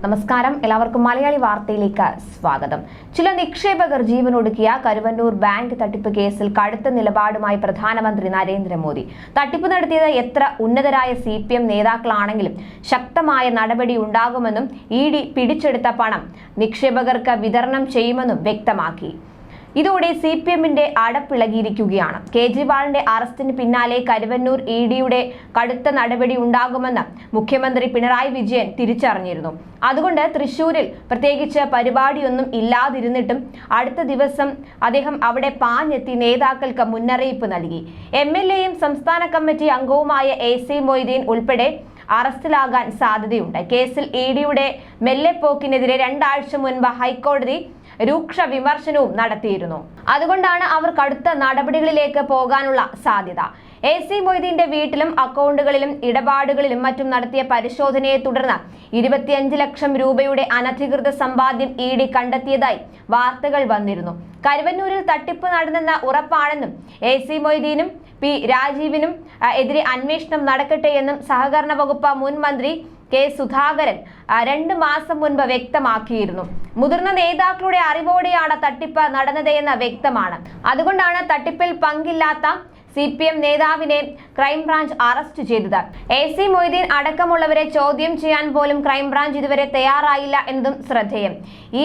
നമസ്കാരം, എല്ലാവർക്കും മലയാളി വാർത്തയിലേക്ക് സ്വാഗതം. ചില നിക്ഷേപകർ ജീവനൊടുക്കിയ കരുവന്നൂർ ബാങ്ക് തട്ടിപ്പ് കേസിൽ കടുത്ത നിലപാടുമായി പ്രധാനമന്ത്രി നരേന്ദ്രമോദി. തട്ടിപ്പ് നടത്തിയത് എത്ര ഉന്നതരായ CPM നേതാക്കളാണെങ്കിലും ശക്തമായ നടപടി ഉണ്ടാകുമെന്നും ED പിടിച്ചെടുത്ത പണം നിക്ഷേപകർക്ക് വിതരണം ചെയ്യുമെന്നും വ്യക്തമാക്കി. ഇതോടെ CPMന്റെ അടപ്പിളകിയിരിക്കുകയാണ്. കേജ്രിവാളിന്റെ അറസ്റ്റിന് പിന്നാലെ കരുവന്നൂർ EDയുടെ കടുത്ത നടപടി ഉണ്ടാകുമെന്ന് മുഖ്യമന്ത്രി പിണറായി വിജയൻ തിരിച്ചറിഞ്ഞിരുന്നു. അതുകൊണ്ട് തൃശൂരിൽ പ്രത്യേകിച്ച് പരിപാടിയൊന്നും ഇല്ലാതിരുന്നിട്ടും അടുത്ത ദിവസം അദ്ദേഹം അവിടെ പാഞ്ഞെത്തി നേതാക്കൾക്ക് മുന്നറിയിപ്പ് നൽകി. MLAയും സംസ്ഥാന കമ്മിറ്റി അംഗവുമായ AC മൊയ്തീൻ ഉൾപ്പെടെ അറസ്റ്റിലാകാൻ സാധ്യതയുണ്ട്. കേസിൽ EDയുടെ മെല്ലെപ്പോക്കിനെതിരെ 2 ആഴ്ച മുൻപ് ഹൈക്കോടതി രൂക്ഷ വിമർശനവും നടത്തിയിരുന്നു. അതുകൊണ്ടാണ് അവർ കടുത്ത നടപടികളിലേക്ക് പോകാനുള്ള സാധ്യത. AC മൊയ്തീന്റെ വീട്ടിലും അക്കൗണ്ടുകളിലും ഇടപാടുകളിലും മറ്റും നടത്തിയ പരിശോധനയെ തുടർന്ന് 25 ലക്ഷം രൂപയുടെ അനധികൃത സമ്പാദ്യം ED കണ്ടെത്തിയതായി വാർത്തകൾ വന്നിരുന്നു. കരുവന്നൂരിൽ തട്ടിപ്പ് നടന്നെന്ന ഉറപ്പാണെന്നും AC മൊയ്തീനും P രാജീവിനും എതിരെ അന്വേഷണം നടക്കട്ടെ എന്നും സഹകരണ വകുപ്പ് മുൻ മന്ത്രി K സുധാകരൻ 2 മാസം മുൻപ് വ്യക്തമാക്കിയിരുന്നു. മുതിർന്ന നേതാക്കളുടെ അറിവോടെയാണ് തട്ടിപ്പ് നടന്നതെന്ന് വ്യക്തമാണ്. അതുകൊണ്ടാണ് തട്ടിപ്പിൽ പങ്കില്ലാത്ത CPM നേതാവിനെ ക്രൈംബ്രാഞ്ച് അറസ്റ്റ് ചെയ്തത്. AC മൊയ്തീൻ അടക്കമുള്ളവരെ ചോദ്യം ചെയ്യാൻ പോലും ക്രൈംബ്രാഞ്ച് ഇതുവരെ തയ്യാറായില്ല എന്നതും ശ്രദ്ധേയം.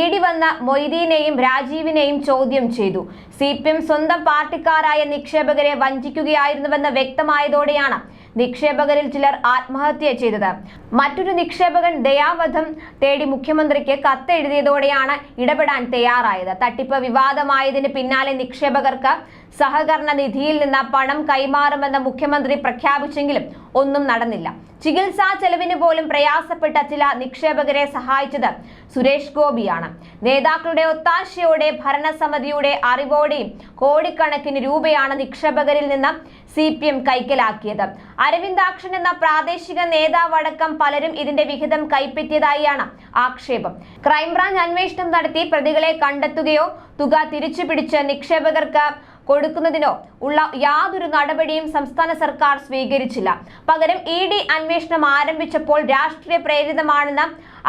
ED വന്ന മൊയ്തീനെയും രാജീവിനെയും ചോദ്യം ചെയ്തു. CPM സ്വന്തം പാർട്ടിക്കാരായ നിക്ഷേപകരെ വഞ്ചിക്കുകയായിരുന്നുവെന്ന് വ്യക്തമായതോടെയാണ് നിക്ഷേപകരിൽ ചിലർ ആത്മഹത്യ ചെയ്തത്. മറ്റൊരു നിക്ഷേപകൻ ദയാവധം തേടി മുഖ്യമന്ത്രിക്ക് കത്തെഴുതിയതോടെയാണ് ഇടപെടാൻ തയ്യാറായത്. തട്ടിപ്പ് വിവാദമായതിന് പിന്നാലെ നിക്ഷേപകർക്ക് സഹകരണ നിധിയിൽ നിന്ന് പണം കൈമാറുമെന്ന് മുഖ്യമന്ത്രി പ്രഖ്യാപിച്ചെങ്കിലും ഒന്നും നടന്നില്ല. ചികിത്സാ ചെലവിന് പോലും പ്രയാസപ്പെട്ട ചില നിക്ഷേപകരെ സഹായിച്ചത് സുരേഷ് ഗോപിയാണ്. നേതാക്കളുടെ ഒത്താശയോടെ ഭരണസമിതിയുടെ അറിവോടെയും കോടിക്കണക്കിന് രൂപയാണ് നിക്ഷേപകരിൽ നിന്ന് CPM കൈക്കലാക്കിയത്. അരവിന്ദാക്ഷൻ എന്ന പ്രാദേശിക നേതാവടക്കം പലരും ഇതിന്റെ വിഹിതം കൈപ്പറ്റിയതായാണ് ആക്ഷേപം. ക്രൈംബ്രാഞ്ച് അന്വേഷണം നടത്തി പ്രതികളെ കണ്ടെത്തുകയോ തുക തിരിച്ചു പിടിച്ച് നിക്ഷേപകർക്ക് കൊടുക്കുന്നതിനോ ഉള്ള യാതൊരു നടപടിയും സംസ്ഥാന സർക്കാർ സ്വീകരിച്ചില്ല. പകരം ED അന്വേഷണം ആരംഭിച്ചപ്പോൾ രാഷ്ട്രീയ പ്രേരിതമാണെന്ന്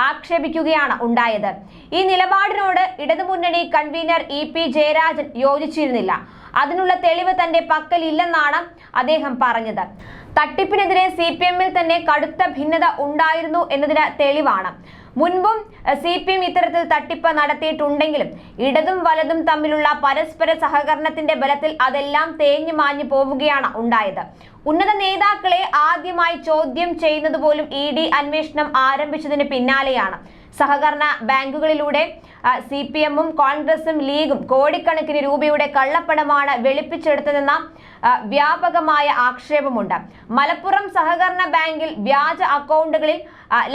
ആക്ഷേപിക്കുകയാണ് ഉണ്ടായത്. ഈ നിലപാടിനോട് ഇടതുമുന്നണി കൺവീനർ EP ജയരാജൻ യോജിച്ചിരുന്നില്ല. അതിനുള്ള തെളിവ് തന്റെ പക്കലില്ലെന്നാണ് അദ്ദേഹം പറഞ്ഞത്. തട്ടിപ്പിനെതിരെ CPMൽ തന്നെ കടുത്ത ഭിന്നത ഉണ്ടായിരുന്നു എന്നതിന് തെളിവാണ്. മുൻപും CPM ഇത്തരത്തിൽ തട്ടിപ്പ് നടത്തിയിട്ടുണ്ടെങ്കിലും ഇടതും വലതും തമ്മിലുള്ള പരസ്പര സഹകരണത്തിന്റെ ബലത്തിൽ അതെല്ലാം തേഞ്ഞു മാഞ്ഞു പോവുകയാണ് ഉണ്ടായത്. ഉന്നത നേതാക്കളെ ആദ്യമായി ചോദ്യം ചെയ്യുന്നത് പോലും ED അന്വേഷണം ആരംഭിച്ചതിന് പിന്നാലെയാണ്. സഹകരണ ബാങ്കുകളിലൂടെ CPMും കോൺഗ്രസും ലീഗും കോടിക്കണക്കിന് രൂപയുടെ കള്ളപ്പണമാണ് വെളുപ്പിച്ചെടുത്തതെന്ന വ്യാപകമായ ആക്ഷേപമുണ്ട്. മലപ്പുറം സഹകരണ ബാങ്കിൽ വ്യാജ അക്കൗണ്ടുകളിൽ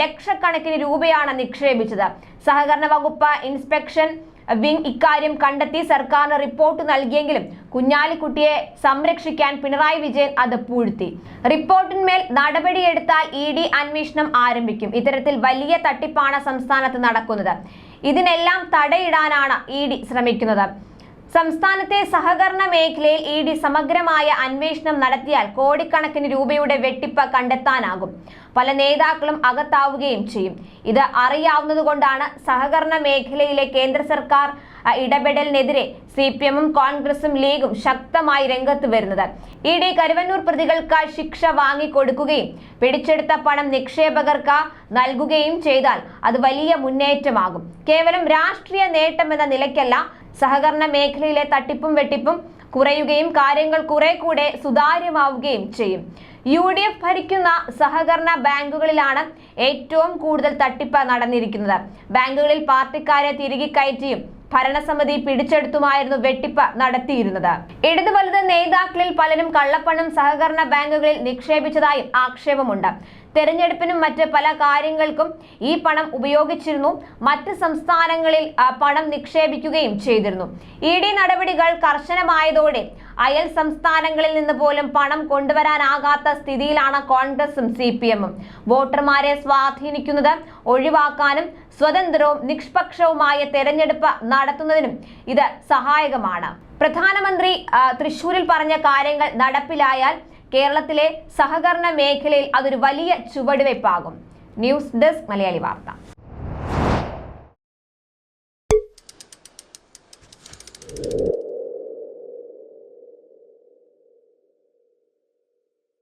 ലക്ഷക്കണക്കിന് രൂപയാണ് നിക്ഷേപിച്ചത്. സഹകരണ വകുപ്പ് ഇൻസ്പെക്ഷൻ വിംഗ് ഇക്കാര്യം കണ്ടെത്തി സർക്കാരിന് റിപ്പോർട്ട് നൽകിയെങ്കിലും കുഞ്ഞാലിക്കുട്ടിയെ സംരക്ഷിക്കാൻ പിണറായി വിജയൻ അത് പൂഴ്ത്തി. റിപ്പോർട്ടിന്മേൽ നടപടിയെടുത്താൽ ED അന്വേഷണം ആരംഭിക്കും. ഇത്തരത്തിൽ വലിയ തട്ടിപ്പാണ് സംസ്ഥാനത്ത് നടക്കുന്നത്. ഇതിനെല്ലാം തടയിടാനാണ് ED ശ്രമിക്കുന്നത്. സംസ്ഥാനത്തെ സഹകരണ മേഖലയിൽ ED സമഗ്രമായ അന്വേഷണം നടത്തിയാൽ കോടിക്കണക്കിന് രൂപയുടെ വെട്ടിപ്പ് കണ്ടെത്താനാകും. പല നേതാക്കളും അകത്താവുകയും ചെയ്യും. ഇത് അറിയാവുന്നതുകൊണ്ടാണ് സഹകരണ മേഖലയിലെ കേന്ദ്ര സർക്കാർ ഇടപെടലിനെതിരെ CPMും കോൺഗ്രസും ലീഗും ശക്തമായി രംഗത്ത് വരുന്നത്. ED കരുവന്നൂർ പ്രതികൾക്ക് ശിക്ഷ വാങ്ങിക്കൊടുക്കുകയും പിടിച്ചെടുത്ത പണം നിക്ഷേപകർക്ക് നൽകുകയും ചെയ്താൽ അത് വലിയ മുന്നേറ്റമാകും. കേവലം രാഷ്ട്രീയ നേട്ടമെന്ന നിലയ്ക്കല്ല, സഹകരണ മേഖലയിലെ തട്ടിപ്പും വെട്ടിപ്പും കുറയുകയും കാര്യങ്ങൾ കുറെ കൂടെ സുതാര്യമാവുകയും ചെയ്യും. UDF ഭരിക്കുന്ന സഹകരണ ബാങ്കുകളിലാണ് ഏറ്റവും കൂടുതൽ തട്ടിപ്പ് നടന്നിരിക്കുന്നത്. ബാങ്കുകളിൽ പാർട്ടിക്കാരെ തിരികെ കയറ്റിയും ഭരണസമിതി പിടിച്ചെടുത്തുമായിരുന്നു വെട്ടിപ്പ് നടത്തിയിരുന്നത്. ഇടതു വലത് നേതാക്കളിൽ പലരും കള്ളപ്പണം സഹകരണ ബാങ്കുകളിൽ നിക്ഷേപിച്ചതായും ആക്ഷേപമുണ്ട്. തെരഞ്ഞെടുപ്പിനും മറ്റ് പല കാര്യങ്ങൾക്കും ഈ പണം ഉപയോഗിച്ചിരുന്നു. മറ്റ് സംസ്ഥാനങ്ങളിൽ പണം നിക്ഷേപിക്കുകയും ചെയ്തിരുന്നു. ED നടപടികൾ കർശനമായതോടെ അയൽ സംസ്ഥാനങ്ങളിൽ നിന്ന് പോലും പണം കൊണ്ടുവരാനാകാത്ത സ്ഥിതിയിലാണ് കോൺഗ്രസും CPMും. വോട്ടർമാരെ സ്വാധീനിക്കുന്നത് ഒഴിവാക്കാനും സ്വതന്ത്രവും നിഷ്പക്ഷവുമായ തെരഞ്ഞെടുപ്പ് നടത്തുന്നതിനും ഇത് സഹായകമാണ്. പ്രധാനമന്ത്രി തൃശൂരിൽ പറഞ്ഞ കാര്യങ്ങൾ നടപ്പിലായാൽ കേരളത്തിലെ സഹകരണ മേഖലയിൽ അതൊരു വലിയ ചുവടുവയ്പാകും. ന്യൂസ് ഡെസ്ക് മലയാളി വാർത്ത.